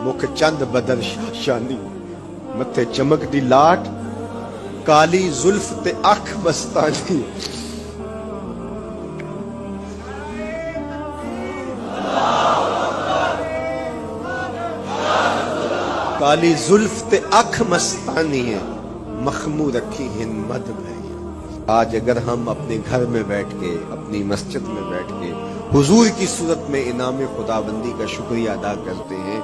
मुख चंद बदर शानी मथे चमक दी लाट काली जुल्फ ते अख मस्तानी काली जुल्फ ते अख मस्तानी है मखमू रखी हिंद मद में। आज अगर हम अपने घर में बैठ के अपनी मस्जिद में बैठ के हुजूर की सूरत में इनाम खुदाबंदी का शुक्रिया अदा करते हैं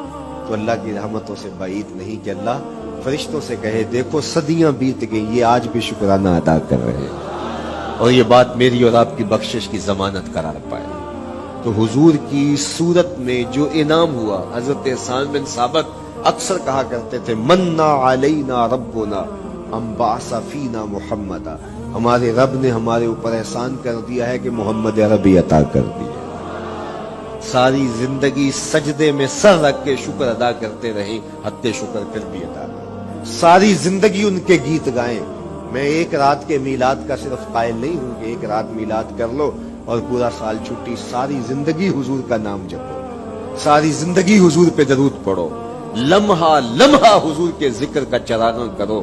तो अल्लाह की रहमतों से बाईद नहीं कि अल्लाह फरिश्तों से कहे देखो सदियां बीत गई ये आज भी शुक्राना अदा कर रहे हैं और ये बात मेरी और आपकी बख्शिश की जमानत करार पाए। तो हुजूर की सूरत में जो इनाम हुआ, हजरत एहसान बिन साबित अक्सर कहा करते थे मन्ना अलैना रब्बुना अम्बासा फीना मुहम्मदा, हमारे रब ने हमारे ऊपर एहसान कर दिया है कि मोहम्मद अरबी अता कर दिया। सारी जिंदगी सजदे में सर रख के शुक्र अदा करते रहे, हत्ते शुक्र फिर भी अदा कर। सारी जिंदगी उनके गीत गाएं। मैं एक रात के मीलाद का सिर्फ कायल नहीं हूं कि एक रात मीलाद कर लो और पूरा साल छुट्टी। सारी जिंदगी हुजूर का नाम जपो, सारी जिंदगी हुजूर पे दरूद पढ़ो, लम्हा लम्हा हुजूर के जिक्र का चराना करो।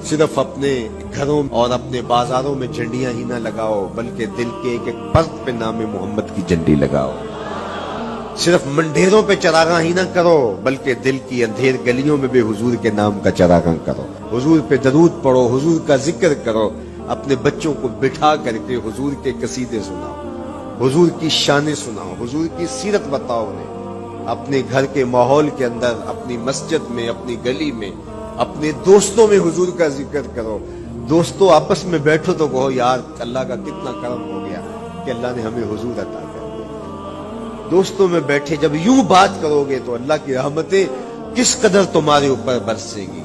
सिर्फ अपने घरों और अपने बाजारों में झंडियां ही ना लगाओ बल्कि दिल के एक एक पर्द पे नाम मोहम्मद की झंडी लगाओ। सिर्फ मंडेरों पे चरागा ही ना करो बल्कि दिल की अंधेर गलियों में भी हुजूर के नाम का चरागा करो। हुजूर पे दरूद पढ़ो, हुजूर का जिक्र करो। अपने बच्चों को बिठा करके हुजूर के कसीदे सुनाओ, हुजूर की शानें सुनाओ, हुजूर की सीरत बताओ उन्हें। अपने घर के माहौल के अंदर, अपनी मस्जिद में, अपनी गली में, अपने दोस्तों में हुजूर का जिक्र करो। दोस्तों आपस में बैठो तो कहो यार अल्लाह का कितना करम हो गया कि अल्लाह ने हमें हुजूर अता कर दिया। दोस्तों में बैठे जब यूं बात करोगे तो अल्लाह की रहमतें किस कदर तुम्हारे ऊपर बरसेगी।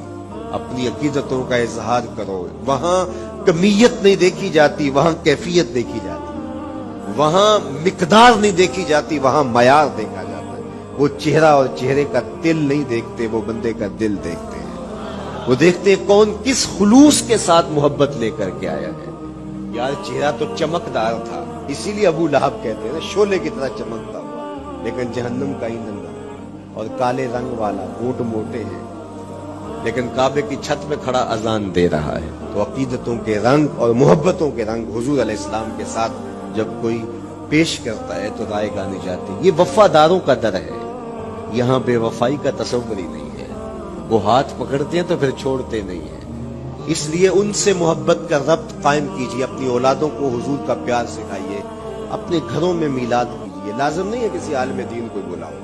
अपनी अकीदतों का इजहार करो। वहां कमियत नहीं देखी जाती, वहां कैफियत देखी जाती। वहां मिकदार नहीं देखी जाती, वहां मयार देखा जाता है। वो चेहरा और चेहरे का दिल नहीं देखते, वो बंदे का दिल देखते हैं। वो देखते हैं कौन किस खुलूस के साथ मोहब्बत लेकर के आया है। यार चेहरा तो चमकदार था, इसीलिए अबू लहब कहते हैं ना शोले की तरह चमकता हुआ, लेकिन जहन्नम का ईंधन था। और काले रंग वाला, होंठ मोटे हैं, लेकिन काबे की छत में खड़ा अजान दे रहा है। तो अकीदतों के रंग और मोहब्बतों के रंग हुजूर अलैहिस्सलाम के साथ जब कोई पेश करता है तो राय गानी जाती। ये वफादारों का दर है, यहाँ बेवफाई का तसव्वुर ही नहीं है। वो हाथ पकड़ते हैं तो फिर छोड़ते नहीं है। इसलिए उनसे मोहब्बत का रब्त कायम कीजिए। अपनी औलादों को हुजूर का प्यार सिखाइए। अपने घरों में मीलाद कीजिए। लाजिम नहीं है किसी आलिम दीन को बुलाओ,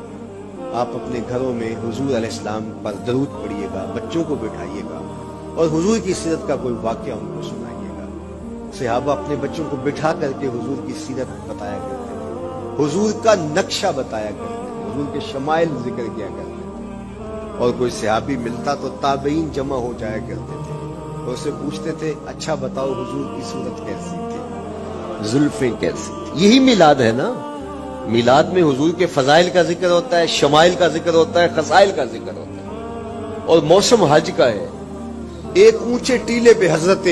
आप अपने घरों में हुजूर अलैहिस्सलाम पर दरूद पढ़िएगा, बच्चों को बिठाइएगा और हुजूर की सीरत का कोई वाकया उनको सुनाइएगा। सहाबा अपने बच्चों को बिठा करके हुजूर की सीरत बताया करते थे, हुजूर का नक्शा बताया करते थे, हुजूर के शमाइल जिक्र किया करते थे। और कोई सहाबी मिलता तो ताबईन जमा हो जाया करते थे और उससे पूछते थे अच्छा बताओ हुजूर की सूरत कैसी थी, जुल्फें कैसी थी। यही मिलाद है ना। मिलाद में हुजूर के फजाइल का जिक्र होता है, शमाइल का जिक्र होता है, खसाइल का जिक्र होता है। और मौसम हज का है। एक ऊंचे टीले पे हजरत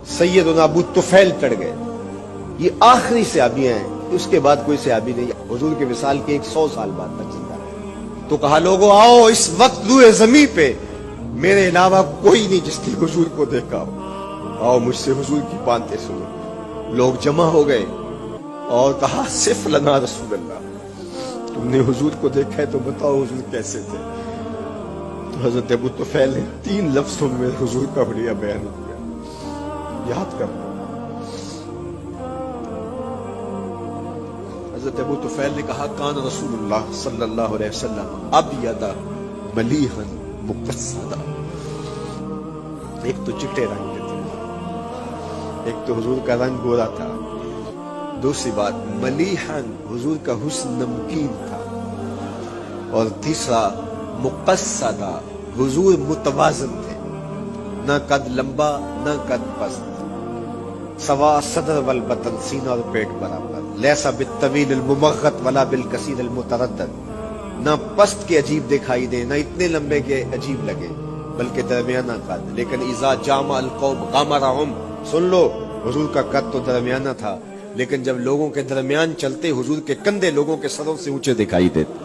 सैयदना अबू तुफैल चढ़ गए। ये आखिरी सहाबियां हैं, उसके बाद कोई सहाबी नहीं। हुजूर के विसाल के 100 साल बाद तक जिंदा है। तो कहा लोगों आओ इस वक्त रूए ज़मीं पे मेरे अलावा कोई नहीं जिसने हुजूर को देखा हो, आओ मुझसे हुजूर की बातें सुनो। लोग जमा हो गए और कहा सिर्फ लना रसूल अल्लाह, तुमने हुजूर को देखा है तो बताओ हुजूर कैसे थे। तो हजरत अबू तुफैल ने 3 लफ्जों में हुजूर का बढ़िया बयान किया, याद करना। हजरत अबू तुफैल ने कहा कान रसूलुल्लाह सल्लल्लाहु अलैहि वसल्लम अबयदा मलीहन मुक़स्सदा। एक तो चिट्टे रंग के थे, एक तो हुजूर का रंग गोरा था। दूसरी बात मलीहन, हुजूर का हुस्न नमकीन था। और तीसरा मुक़स्सदा, हुजूर मुतवाज़िन थे, न कद लंबा न कद पस्त। सवा सदर वल बतन, सीना और पेट बराबर। लैसा बित्तवील अल मुमग़्ग़त वला बिल कसीर अल मुतरद्दद, न पस्त के अजीब दिखाई दे न इतने लंबे के अजीब लगे बल्कि दरमियाना कद। लेकिन इज़ा जामा अल कौम ग़मरहुम, सुन लो हुजूर का कद तो दरमियाना था, लेकिन जब लोगों के दरमियान चलते हुजूर के कंधे लोगों के सरों से ऊंचे दिखाई देते।